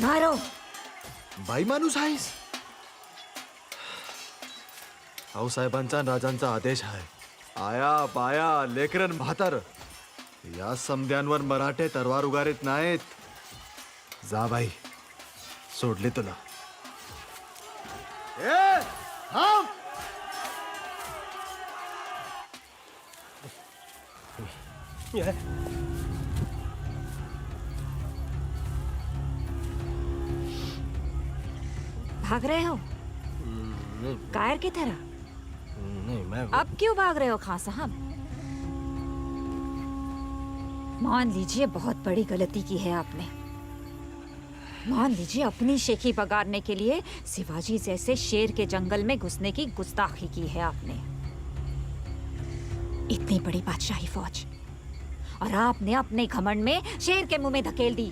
मारो। बाई माणूस आहेस? आऊसाहेबांचा आणि राजांचा आदेश आहे. आया बाया लेकरन म्हातार या समद्यांवर मराठे तरवार उगारीत नाहीत. जा बाई, सोडले तुला. ए थांब. भाग रहे हो कायर की तरह? नहीं मैं अब क्यों भाग रहे हो खां साहब? मान लीजिए बहुत बड़ी गलती की है आपने. मान लीजिए अपनी शेखी बगाड़ने के लिए शिवाजी जैसे शेर के जंगल में घुसने की गुस्ताखी की है आपने. इतनी बड़ी बादशाही फौज और आपने अपने घमंड में शेर के मुंह में धकेल दी.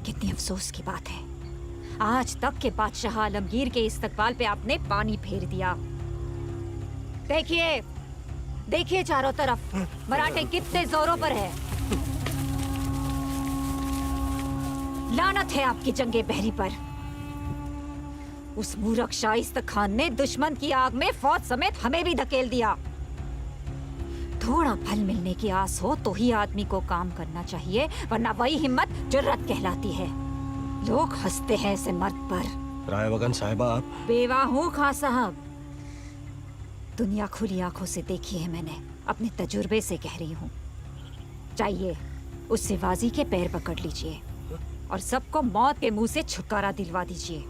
कितनी अफसोस की बात है, आज तक के बादशाह आलमगीर के इस्तकबाल पे आपने पानी फेर दिया. देखिए देखिए चारों तरफ मराठे कितने जोरों पर है. लानत है आपकी जंगे बहरी पर. उस मूर्ख शाइस्त खान ने दुश्मन की आग में फौज समेत हमें भी धकेल दिया. थोड़ा फल मिलने की आस हो तो ही आदमी को काम करना चाहिए, वरना वही हिम्मत जुर्रत कहलाती है. लोग हंसते हैं ऐसे मर्द पर. राय बगन साहिबा आप बेवा हूँ खां साहब. दुनिया खुली आंखों से देखी है मैंने, अपने तजुर्बे से कह रही हूँ. चाहिए उस शिवाजी के पैर पकड़ लीजिए और सबको मौत के मुंह से छुटकारा दिलवा दीजिए.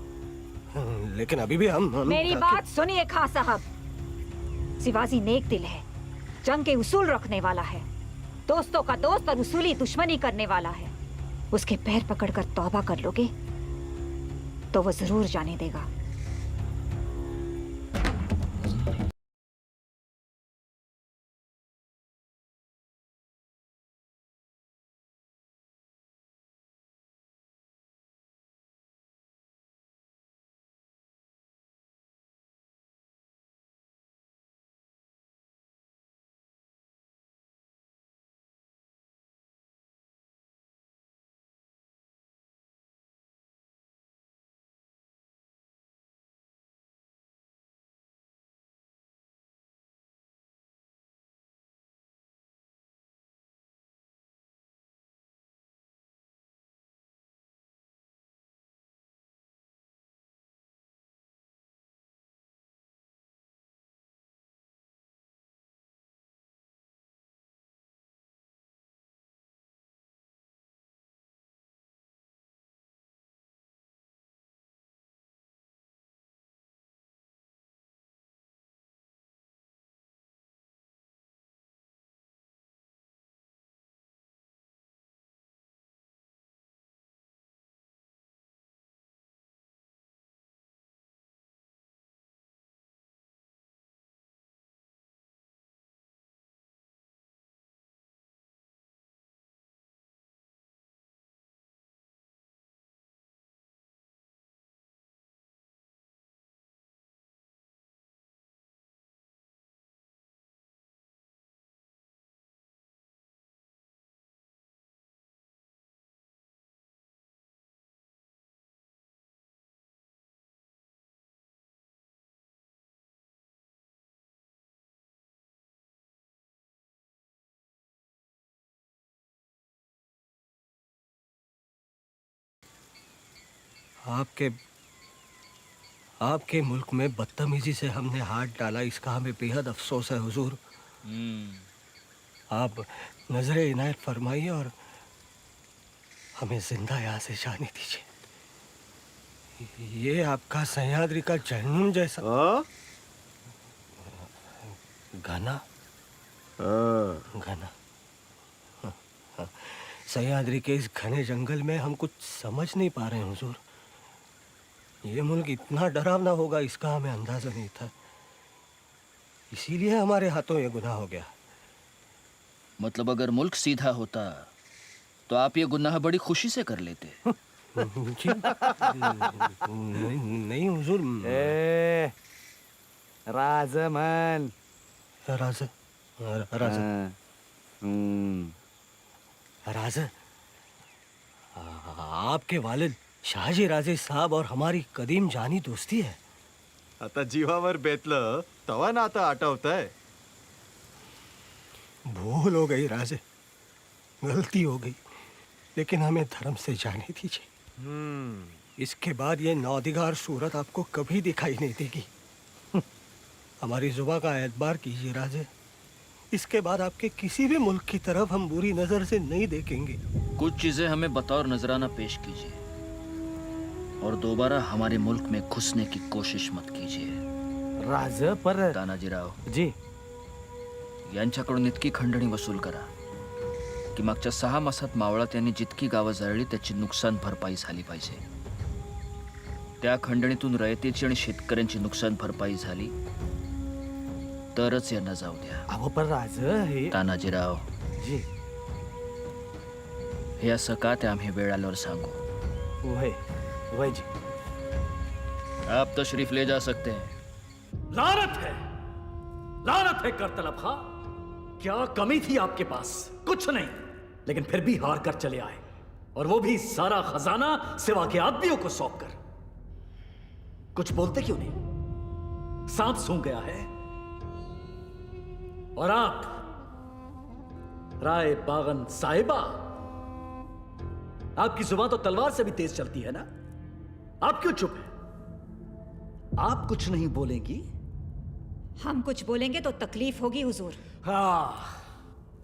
लेकिन अभी भी हम मेरी बात सुनिए खां साहब. शिवाजी नेक दिल है, जंग के उसूल रखने वाला है, दोस्तों का दोस्त और उसूली दुश्मनी करने वाला है. उसके पैर पकड़कर तौबा कर लोगे तो वो जरूर जाने देगा. आपके मुल्क में बदतमीजी से हमने हाथ डाला, इसका हमें बेहद अफसोस है हुजूर. आप नजरे इनायत फरमाइए और हमें जिंदा यहाँ से जाने दीजिए. ये आपका सह्याद्री का जहन्नुम जैसा घना घना सह्याद्री के इस घने जंगल में हम कुछ समझ नहीं पा रहे हैं हुजूर. ये मुल्क इतना डरावना होगा इसका हमें अंदाजा नहीं था. इसीलिए हमारे हाथों ये गुनाह हो गया. मतलब अगर मुल्क सीधा होता तो आप ये गुनाह बड़ी खुशी से कर लेते। जी नहीं नहीं हुजूर। ए राजमन राजा राजा राजा आपके वालिद शहाजी राजे साहब और हमारी कदीम जानी दोस्ती है। आता जीवावर बेतलं तवा ना आता आठवतंय। भूल हो गई राजे, गलती हो गई, लेकिन हमें धर्म से जाने दीजिए। इसके बाद ये नौदिगार सूरत आपको कभी दिखाई नहीं देगी। हमारी जुबा का एतबार कीजिए राजे। इसके बाद आपके किसी भी मुल्क की तरफ हम बुरी नजर से नहीं देखेंगे। कुछ चीजें हमें बतौर नजराना पेश कीजिए और दोबारा हमारे मुल्क में घुसने की कोशिश मत कीजिए। राज पर तानाजीराव जी यांच्याकडून इतकी खंडणी वसूल करा की मागच्या 6 मासात मावळात यांनी जितकी गावं जळली त्याची नुकसान भरपाई झाली पाहिजे। त्या खंडणीतून रयतेची आणि शेतकऱ्यांची नुकसान भरपाई झाली तरच यांना जाऊ द्या। अहो पण राज हे तानाजीराव जी हे असं का ते आम्ही वेळ आल्यावर सांगू। वय वय जी आप तशरीफ ले जा सकते हैं। लानत है कर तलब खां। क्या कमी थी आपके पास? कुछ नहीं, लेकिन फिर भी हार कर चले आए, और वो भी सारा खजाना सिवा के आदमियों को सौंप कर। कुछ बोलते क्यों नहीं? सांप सूंघ गया है। और आप राय बागन साहिबा, आपकी जुबान तो तलवार से भी तेज चलती है ना? आप क्यों चुप हैं? आप कुछ नहीं बोलेंगी? हम कुछ बोलेंगे तो तकलीफ होगी हुजूर। हाँ,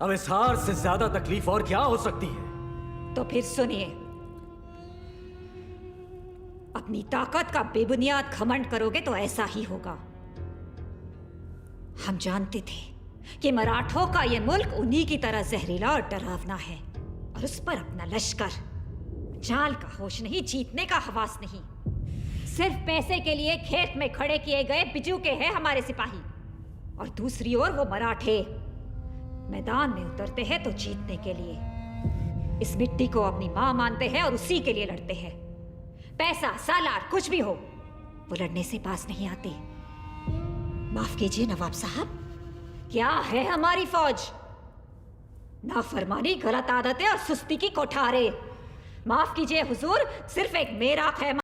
अब इस हार से ज्यादा तकलीफ और क्या हो सकती है? तो फिर सुनिए, अपनी ताकत का बेबुनियाद घमंड करोगे तो ऐसा ही होगा। हम जानते थे कि मराठों का यह मुल्क उन्हीं की तरह जहरीला और डरावना है, और उस पर अपना लश्कर, जाल का होश नहीं, जीतने का हवास नहीं। सिर्फ पैसे के लिए खेत में खड़े किए गए बिजू के हैं हमारे सिपाही, और दूसरी ओर वो मराठे मैदान में उतरते हैं तो जीतने के लिए। इस मिट्टी को अपनी मां मानते हैं और उसी के लिए लड़ते हैं। पैसा सालार कुछ भी हो, वो लड़ने से पास नहीं आते। माफ कीजिए नवाब साहब, क्या है हमारी फौज? नाफरमानी, गलत आदतें और सुस्ती की कोठारे। माफ कीजिए हुजूर, सिर्फ एक मेरा खैमा